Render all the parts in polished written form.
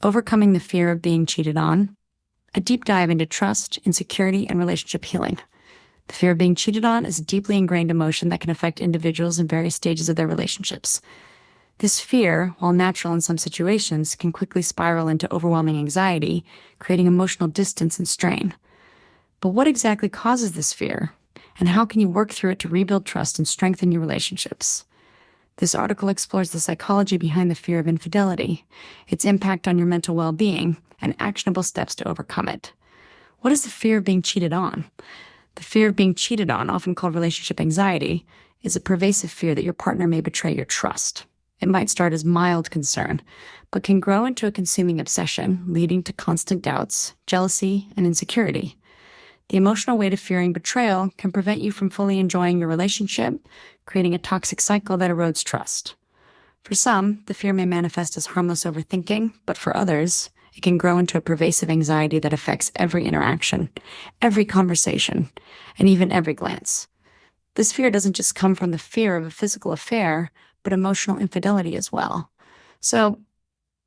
Overcoming the fear of being cheated on, a deep dive into trust, insecurity, and relationship healing. The fear of being cheated on is a deeply ingrained emotion that can affect individuals in various stages of their relationships. This fear, while natural in some situations, can quickly spiral into overwhelming anxiety, creating emotional distance and strain. But what exactly causes this fear? And how can you work through it to rebuild trust and strengthen your relationships? This article explores the psychology behind the fear of infidelity, its impact on your mental well-being, and actionable steps to overcome it. What is the fear of being cheated on? The fear of being cheated on, often called relationship anxiety, is a pervasive fear that your partner may betray your trust. It might start as mild concern, but can grow into a consuming obsession, leading to constant doubts, jealousy, and insecurity. The emotional weight of fearing betrayal can prevent you from fully enjoying your relationship, creating a toxic cycle that erodes trust. For some, the fear may manifest as harmless overthinking, but for others, it can grow into a pervasive anxiety that affects every interaction, every conversation, and even every glance. This fear doesn't just come from the fear of a physical affair, but emotional infidelity as well. So,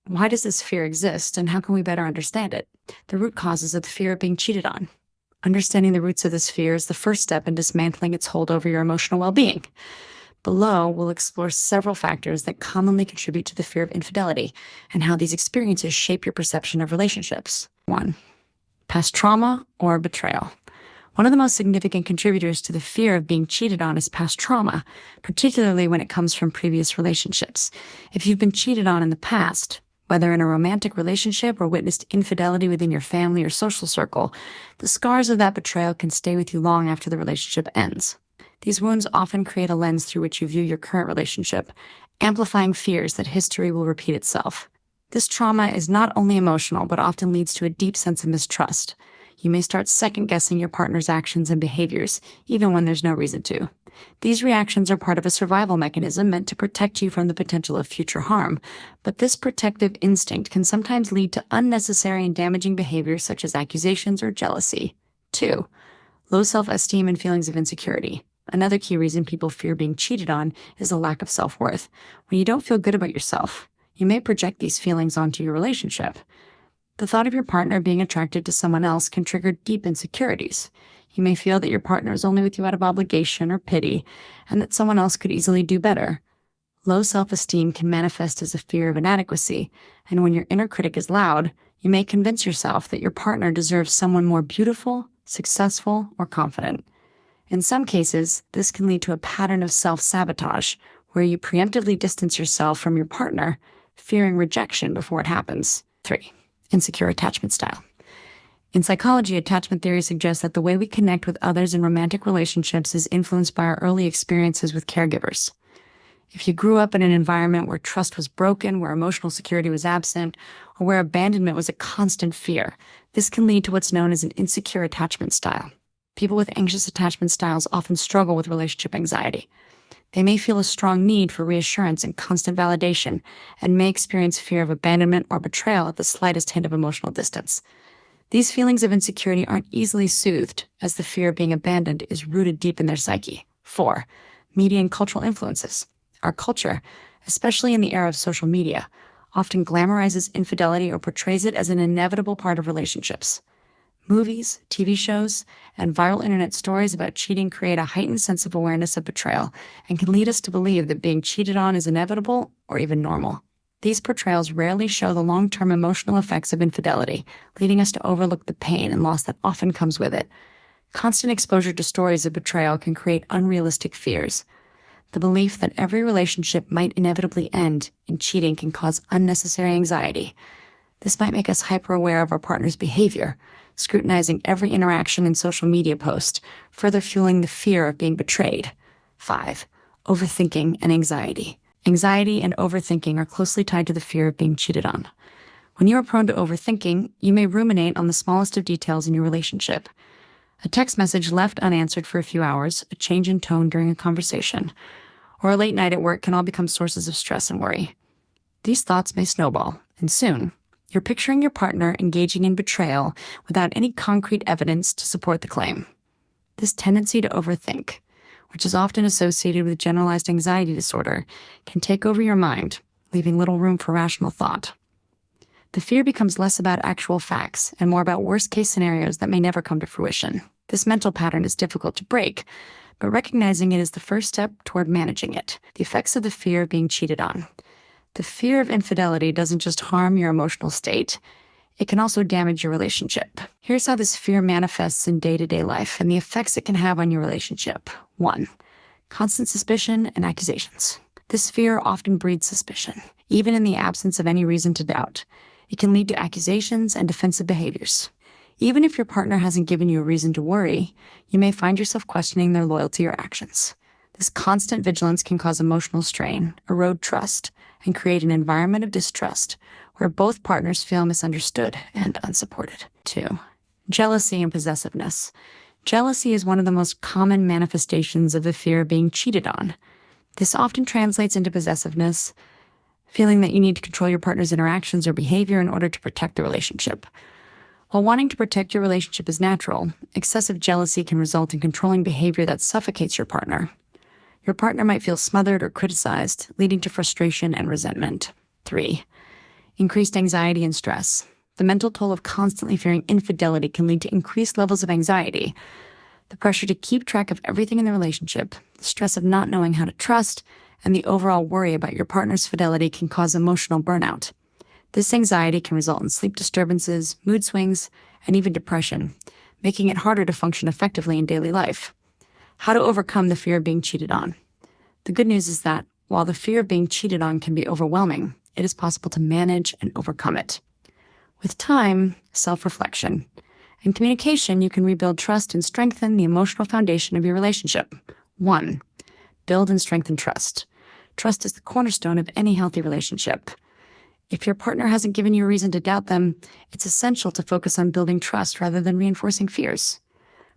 why does this fear exist, and how can we better understand it? The root causes of the fear of being cheated on. Understanding the roots of this fear is the first step in dismantling its hold over your emotional well-being. Below, we'll explore several factors that commonly contribute to the fear of infidelity and how these experiences shape your perception of relationships. 1. Past trauma or betrayal. One of the most significant contributors to the fear of being cheated on is past trauma, particularly when it comes from previous relationships. If you've been cheated on in the past, whether in a romantic relationship or witnessed infidelity within your family or social circle, the scars of that betrayal can stay with you long after the relationship ends. These wounds often create a lens through which you view your current relationship, amplifying fears that history will repeat itself. This trauma is not only emotional, but often leads to a deep sense of mistrust. You may start second-guessing your partner's actions and behaviors, even when there's no reason to. These reactions are part of a survival mechanism meant to protect you from the potential of future harm, but this protective instinct can sometimes lead to unnecessary and damaging behaviors such as accusations or jealousy. 2. Low self-esteem and feelings of insecurity. Another key reason people fear being cheated on is a lack of self-worth. When you don't feel good about yourself, you may project these feelings onto your relationship. The thought of your partner being attracted to someone else can trigger deep insecurities. You may feel that your partner is only with you out of obligation or pity, and that someone else could easily do better. Low self-esteem can manifest as a fear of inadequacy, and when your inner critic is loud, you may convince yourself that your partner deserves someone more beautiful, successful, or confident. In some cases, this can lead to a pattern of self-sabotage, where you preemptively distance yourself from your partner, fearing rejection before it happens. 3. Insecure attachment style. In psychology, attachment theory suggests that the way we connect with others in romantic relationships is influenced by our early experiences with caregivers. If you grew up in an environment where trust was broken, where emotional security was absent, or where abandonment was a constant fear, this can lead to what's known as an insecure attachment style. People with anxious attachment styles often struggle with relationship anxiety. They may feel a strong need for reassurance and constant validation, and may experience fear of abandonment or betrayal at the slightest hint of emotional distance. These feelings of insecurity aren't easily soothed, as the fear of being abandoned is rooted deep in their psyche. 4. Media and cultural influences. Our culture, especially in the era of social media, often glamorizes infidelity or portrays it as an inevitable part of relationships. Movies, TV shows, and viral internet stories about cheating create a heightened sense of awareness of betrayal and can lead us to believe that being cheated on is inevitable or even normal. These portrayals rarely show the long-term emotional effects of infidelity, leading us to overlook the pain and loss that often comes with it. Constant exposure to stories of betrayal can create unrealistic fears. The belief that every relationship might inevitably end in cheating can cause unnecessary anxiety. This might make us hyper-aware of our partner's behavior, scrutinizing every interaction and social media post, further fueling the fear of being betrayed. 5. Overthinking and anxiety. Anxiety and overthinking are closely tied to the fear of being cheated on. When you are prone to overthinking, you may ruminate on the smallest of details in your relationship. A text message left unanswered for a few hours, a change in tone during a conversation, or a late night at work can all become sources of stress and worry. These thoughts may snowball, and soon, you're picturing your partner engaging in betrayal without any concrete evidence to support the claim. This tendency to overthink, which is often associated with generalized anxiety disorder, can take over your mind, leaving little room for rational thought. The fear becomes less about actual facts and more about worst-case scenarios that may never come to fruition. This mental pattern is difficult to break, but recognizing it is the first step toward managing it. The effects of the fear of being cheated on. The fear of infidelity doesn't just harm your emotional state, it can also damage your relationship. Here's how this fear manifests in day-to-day life and the effects it can have on your relationship. 1. Constant suspicion and accusations. This fear often breeds suspicion, even in the absence of any reason to doubt. It can lead to accusations and defensive behaviors. Even if your partner hasn't given you a reason to worry, you may find yourself questioning their loyalty or actions. This constant vigilance can cause emotional strain, erode trust, and create an environment of distrust where both partners feel misunderstood and unsupported. 2. Jealousy and possessiveness. Jealousy is one of the most common manifestations of the fear of being cheated on. This often translates into possessiveness, feeling that you need to control your partner's interactions or behavior in order to protect the relationship. While wanting to protect your relationship is natural, excessive jealousy can result in controlling behavior that suffocates your partner. Your partner might feel smothered or criticized, leading to frustration and resentment. 3. Increased anxiety and stress. The mental toll of constantly fearing infidelity can lead to increased levels of anxiety. The pressure to keep track of everything in the relationship, the stress of not knowing how to trust, and the overall worry about your partner's fidelity can cause emotional burnout. This anxiety can result in sleep disturbances, mood swings, and even depression, making it harder to function effectively in daily life. How to overcome the fear of being cheated on. The good news is that while the fear of being cheated on can be overwhelming, it is possible to manage and overcome it. With time, self-reflection, and communication, you can rebuild trust and strengthen the emotional foundation of your relationship. 1. Build and strengthen trust. Trust is the cornerstone of any healthy relationship. If your partner hasn't given you a reason to doubt them, it's essential to focus on building trust rather than reinforcing fears.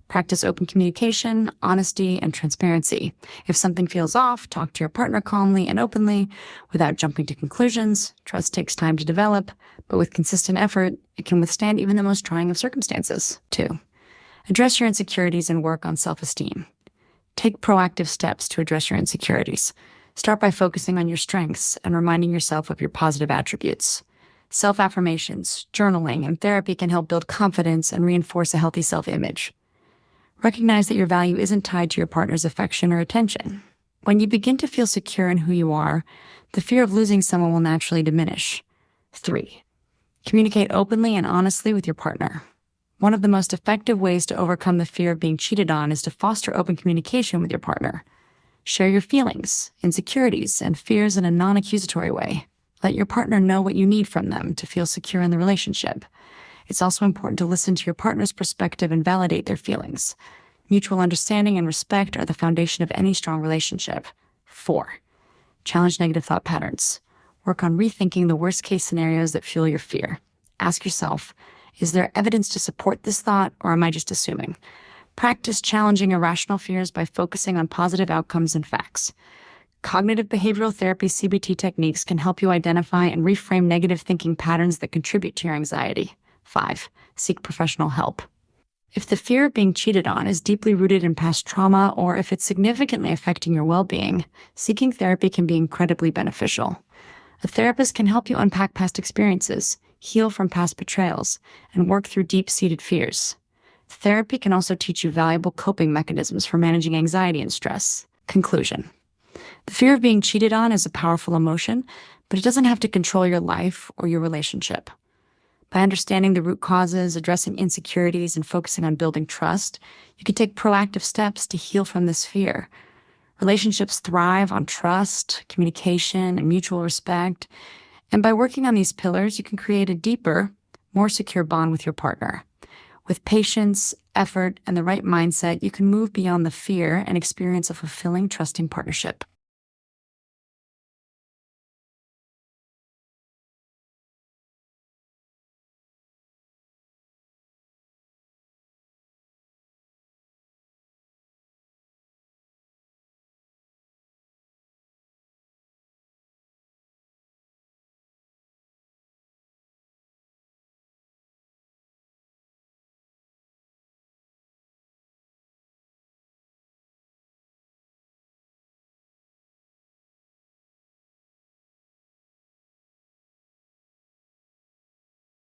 Practice open communication, honesty, and transparency. If something feels off, talk to your partner calmly and openly without jumping to conclusions. Trust takes time to develop, but with consistent effort, it can withstand even the most trying of circumstances. 2. Address your insecurities and work on self-esteem. Take proactive steps to address your insecurities. Start by focusing on your strengths and reminding yourself of your positive attributes. Self-affirmations, journaling, and therapy can help build confidence and reinforce a healthy self-image. Recognize that your value isn't tied to your partner's affection or attention. When you begin to feel secure in who you are, the fear of losing someone will naturally diminish. 3. Communicate openly and honestly with your partner. One of the most effective ways to overcome the fear of being cheated on is to foster open communication with your partner. Share your feelings, insecurities, and fears in a non-accusatory way. Let your partner know what you need from them to feel secure in the relationship. It's also important to listen to your partner's perspective and validate their feelings. Mutual understanding and respect are the foundation of any strong relationship. 4. Challenge negative thought patterns. Work on rethinking the worst-case scenarios that fuel your fear. Ask yourself, is there evidence to support this thought, or am I just assuming? Practice challenging irrational fears by focusing on positive outcomes and facts. Cognitive behavioral therapy (CBT) techniques can help you identify and reframe negative thinking patterns that contribute to your anxiety. 5. Seek professional help. If the fear of being cheated on is deeply rooted in past trauma, or if it's significantly affecting your well-being, seeking therapy can be incredibly beneficial. A therapist can help you unpack past experiences, heal from past betrayals, and work through deep-seated fears. Therapy can also teach you valuable coping mechanisms for managing anxiety and stress. Conclusion. The fear of being cheated on is a powerful emotion, but it doesn't have to control your life or your relationship. By understanding the root causes, addressing insecurities, and focusing on building trust, you can take proactive steps to heal from this fear. Relationships thrive on trust, communication, and mutual respect. And by working on these pillars, you can create a deeper, more secure bond with your partner. With patience, effort, and the right mindset, you can move beyond the fear and experience a fulfilling, trusting partnership.